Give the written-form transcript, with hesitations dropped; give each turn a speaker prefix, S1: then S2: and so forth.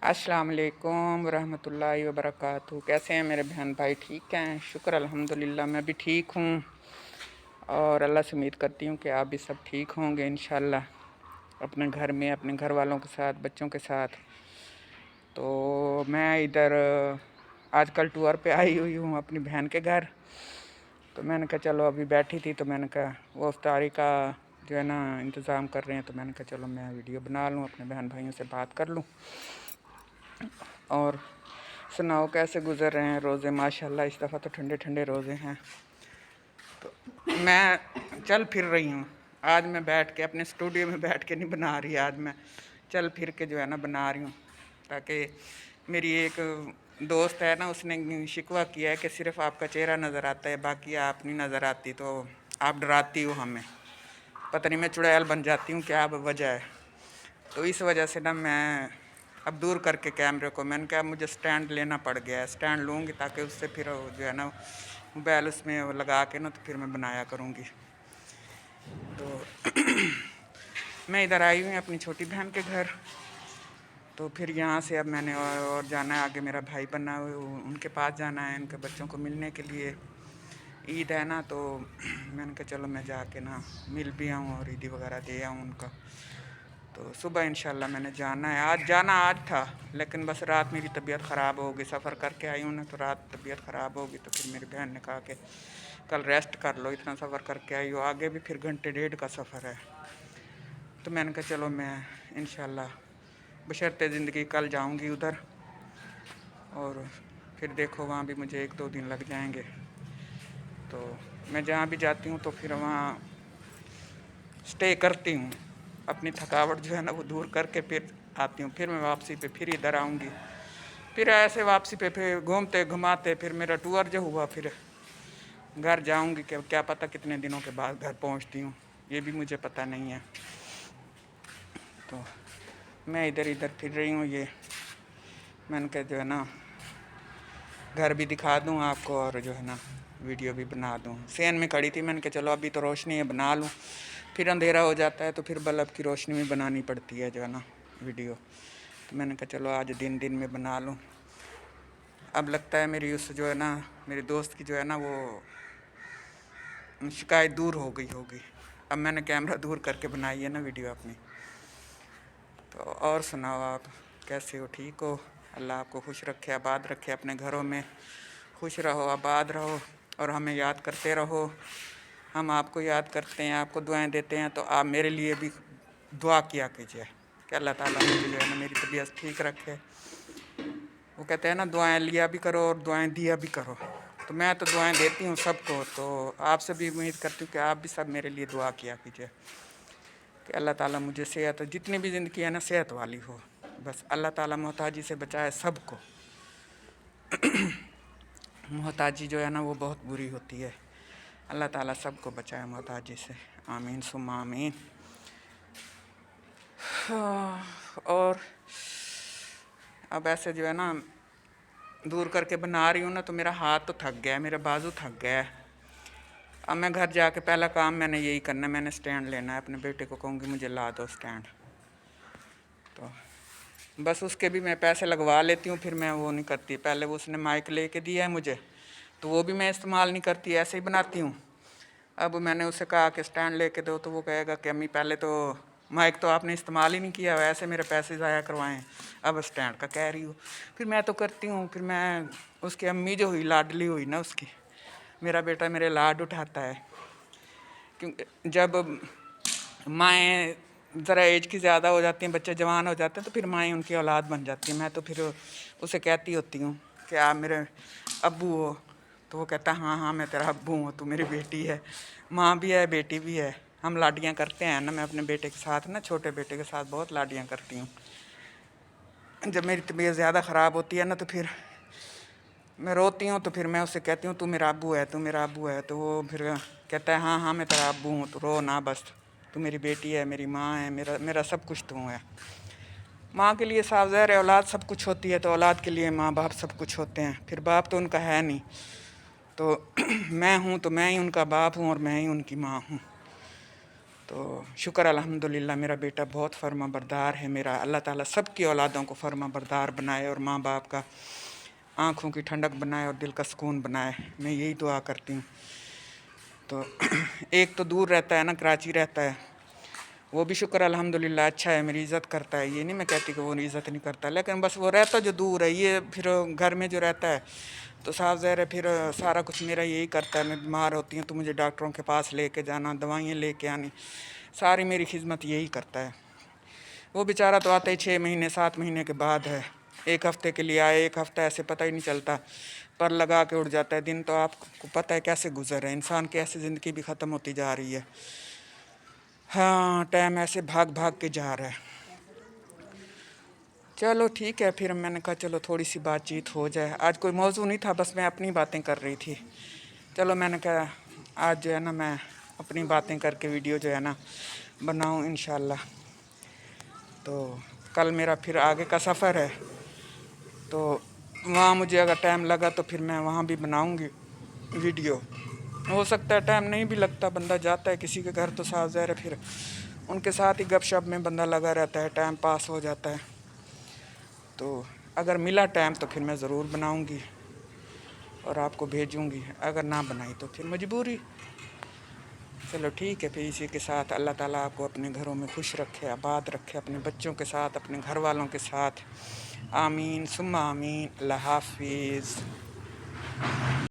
S1: अस्सलाम वालेकुम रहमतुल्लाहि व बरकातहू। कैसे हैं मेरे बहन भाई? ठीक हैं, शुक्र अल्हम्दुलिल्लाह। मैं भी ठीक हूँ और अल्लाह से उम्मीद करती हूँ कि आप भी सब ठीक होंगे इंशाल्लाह, अपने घर में, अपने घर वालों के साथ, बच्चों के साथ। तो मैं इधर आजकल टूर पे आई हुई हूँ अपनी बहन के घर। तो मैंने कहा चलो, अभी बैठी थी तो मैंने कहा वो इफ्तारी का जो है ना इंतज़ाम कर रहे हैं, तो मैंने कहा चलो मैं वीडियो बना लूँ, अपने बहन भाइयों से बात कर लूँ। और सुनाओ कैसे गुजर रहे हैं रोज़े? माशाल्लाह इस दफ़ा तो ठंडे ठंडे रोज़े हैं। तो मैं चल फिर रही हूँ आज। मैं बैठ के अपने स्टूडियो में बैठ के नहीं बना रही, आज मैं चल फिर के जो है ना बना रही हूँ, ताकि मेरी एक दोस्त है ना, उसने शिकवा किया है कि सिर्फ आपका चेहरा नज़र आता है, बाकी आप नहीं नज़र आती, तो आप डराती हो हमें। पता नहीं मैं चुड़ैल बन जाती हूँ, क्या वजह है। तो इस वजह से ना मैं अब दूर करके कैमरे को, मैंने कहा मुझे स्टैंड लेना पड़ गया है। स्टैंड लूँगी ताकि उससे फिर जो है ना मोबाइल उसमें लगा के ना, तो फिर मैं बनाया करूँगी। तो मैं इधर आई हुई अपनी छोटी बहन के घर। तो फिर यहाँ से अब मैंने और जाना है आगे। मेरा भाई बना हुआ, उनके पास जाना है, उनके बच्चों को मिलने के लिए। ईद है ना, तो मैंने कहा चलो मैं जाके ना मिल भी आऊँ और ईदी वगैरह दे आऊँ उनका। तो सुबह इंशाल्लाह मैंने जाना है। आज था, लेकिन बस रात मेरी तबीयत ख़राब हो गई। सफ़र करके आई हूँ ना, तो रात तबीयत ख़राब हो गई। तो फिर मेरी बहन ने कहा कि कल रेस्ट कर लो, इतना सफ़र करके आई हो, आगे भी फिर घंटे डेढ़ का सफ़र है। तो मैंने कहा चलो मैं इंशाल्लाह बशर्ते ज़िंदगी कल जाऊँगी उधर, और फिर देखो वहाँ भी मुझे 1-2 दिन लग जाएंगे। तो मैं जहाँ भी जाती हूँ तो फिर वहाँ स्टे करती हूँ, अपनी थकावट जो है ना वो दूर करके फिर आती हूँ। फिर मैं वापसी पे फिर इधर आऊँगी, फिर ऐसे वापसी पे फिर घूमते घुमाते फिर मेरा टूर जो हुआ, फिर घर जाऊँगी। क्या पता कितने दिनों के बाद घर पहुँचती हूँ, ये भी मुझे पता नहीं है। तो मैं इधर इधर फिर रही हूँ। ये मैंने कहा जो है ना घर भी दिखा दूँ आपको, और जो है ना वीडियो भी बना दूँ। सेन में खड़ी थी, मैंने कहा चलो अभी तो रोशनी है, बना लूँ, फिर अंधेरा हो जाता है तो फिर बल्ब की रोशनी में बनानी पड़ती है जो है ना वीडियो। तो मैंने कहा चलो आज दिन में बना लूँ। अब लगता है मेरी उस जो है ना मेरी दोस्त की जो है ना वो शिकायत दूर हो गई होगी। अब मैंने कैमरा दूर करके बनाई है ना वीडियो अपनी। तो और सुनाओ आप कैसे हो? ठीक हो? अल्लाह आपको खुश रखे, आबाद रखे, अपने घरों में खुश रहो, आबाद रहो, और हमें याद करते रहो। हम आपको याद करते हैं, आपको दुआएं देते हैं, तो आप मेरे लिए भी दुआ किया कीजिए कि अल्लाह ताला मुझे जो है ना मेरी तबीयत ठीक रखे। वो कहते हैं ना दुआएं लिया भी करो और दुआएं दिया भी करो। तो मैं तो दुआएं देती हूँ सबको, तो आपसे भी उम्मीद करती हूँ कि आप भी सब मेरे लिए दुआ किया कीजिए कि अल्लाह ताला मुझे सेहत, जितनी भी ज़िंदगी है ना सेहत वाली हो। बस अल्लाह ताला मोहताजी से बचाए सबको। मोहताजी जो है ना वो बहुत बुरी होती है। अल्लाह ताला सबको बचाए मोहताजी से, आमीन सुम्मा आमीन। और अब ऐसे जो है ना दूर करके बना रही हूँ ना, तो मेरा हाथ तो थक गया है, मेरा बाजू थक गया है। अब मैं घर जाके पहला काम मैंने यही करना है, मैंने स्टैंड लेना है। अपने बेटे को कहूँगी मुझे ला दो स्टैंड। तो बस उसके भी मैं पैसे लगवा लेती हूँ, फिर मैं वो नहीं करती। पहले वो उसने माइक लेके दिया है मुझे, तो वो भी मैं इस्तेमाल नहीं करती, ऐसे ही बनाती हूँ। अब मैंने उससे कहा कि स्टैंड लेके दो, तो वो कहेगा कि अम्मी पहले तो माइक तो आपने इस्तेमाल ही नहीं किया, वैसे मेरे पैसे ज़ाया करवाएं, अब स्टैंड का कह रही हो। फिर मैं तो करती हूँ। फिर मैं उसकी अम्मी जो हुई, लाडली हुई ना उसकी, मेरा बेटा मेरे लाड उठाता है। क्योंकि जब माएँ ज़रा एज की ज़्यादा हो जाती हैं, बच्चे जवान हो जाते हैं, तो फिर माएँ उनकी औलाद बन जाती हैं। मैं तो फिर उसे कहती होती हूँ कि आप मेरे अब्बू हो, तो वो कहता है हाँ हाँ मैं तेरा अब्बू हूँ, तू मेरी बेटी है। माँ भी है, बेटी भी है, हम लाडियाँ करते हैं ना। मैं अपने बेटे के साथ ना, छोटे बेटे के साथ बहुत लाडियाँ करती हूँ। जब मेरी तबीयत ज़्यादा ख़राब होती है ना, तो फिर मैं रोती हूँ, तो फिर मैं उससे कहती हूँ तू मेरा अब्बू है, तू मेरा अब्बू है। तो वो फिर कहता है हाँ हाँ मैं तेरा अब्बू हूँ, तो रो ना बस, तू मेरी बेटी है, मेरी माँ है, मेरा सब कुछ तू है। माँ के लिए साफ ज़ाहिर है औलाद सब कुछ होती है, तो औलाद के लिए माँ बाप सब कुछ होते हैं। फिर बाप तो उनका है नहीं, तो मैं हूँ तो मैं ही उनका बाप हूँ और मैं ही उनकी माँ हूँ। تو شکر الحمدللہ میرا بیٹا بہت فرما بردار ہے میرا. اللہ تعالیٰ سب کی اولادوں کو فرما بردار بنائے اور ماں باپ کا آنکھوں کی ٹھنڈک بنائے اور دل کا سکون بنائے. میں یہی دعا کرتی ہوں. تو ایک تو دور رہتا ہے نا، کراچی رہتا ہے، وہ بھی شکر الحمدللہ اچھا ہے، میری عزت کرتا ہے. یہ نہیں میں کہتی کہ وہ عزت نہیں کرتا، لیکن بس وہ رہتا جو دور ہے. یہ پھر گھر میں جو رہتا ہے تو صاف ظاہر ہے پھر سارا کچھ میرا یہی کرتا ہے. میں بیمار ہوتی ہوں تو مجھے ڈاکٹروں کے پاس لے کے جانا، دوائیں لے کے آنی، ساری میری خدمت یہی کرتا ہے. وہ بیچارہ تو آتا ہی 6 مہینے 7 مہینے کے بعد ہے. ایک ہفتے کے لیے آئے، ایک ہفتہ ایسے پتہ ہی نہیں چلتا، پر لگا کے اڑ جاتا ہے. دن تو آپ کو پتہ ہے کیسے گزر ہے، انسان کی ایسے زندگی بھی ختم ہوتی جا رہی ہے. ہاں ٹائم ایسے بھاگ بھاگ کے جا رہا ہے. چلو ٹھیک ہے، پھر میں نے کہا چلو تھوڑی سی بات چیت ہو جائے. آج کوئی موضوع نہیں تھا، بس میں اپنی باتیں کر رہی تھی. چلو میں نے کہا آج جو ہے نا میں اپنی باتیں کر کے ویڈیو جو ہے نا بناؤں انشاءاللہ. تو کل میرا پھر آگے کا سفر ہے، تو وہاں مجھے اگر ٹائم لگا تو پھر میں وہاں بھی بناؤں گی ویڈیو. ہو سکتا ہے ٹائم نہیں بھی لگتا، بندہ جاتا ہے کسی کے گھر تو صاف ظاہر ہے پھر ان کے ساتھ ہی گپ شپ میں بندہ لگا رہتا ہے، ٹائم پاس ہو جاتا ہے. تو اگر ملا ٹائم تو پھر میں ضرور بناؤں گی اور آپ کو بھیجوں گی، اگر نہ بنائی تو پھر مجبوری. چلو ٹھیک ہے، پھر اسی کے ساتھ اللہ تعالیٰ آپ کو اپنے گھروں میں خوش رکھے، آباد رکھے، اپنے بچوں کے ساتھ، اپنے گھر والوں کے ساتھ. آمین ثم آمین. اللہ حافظ.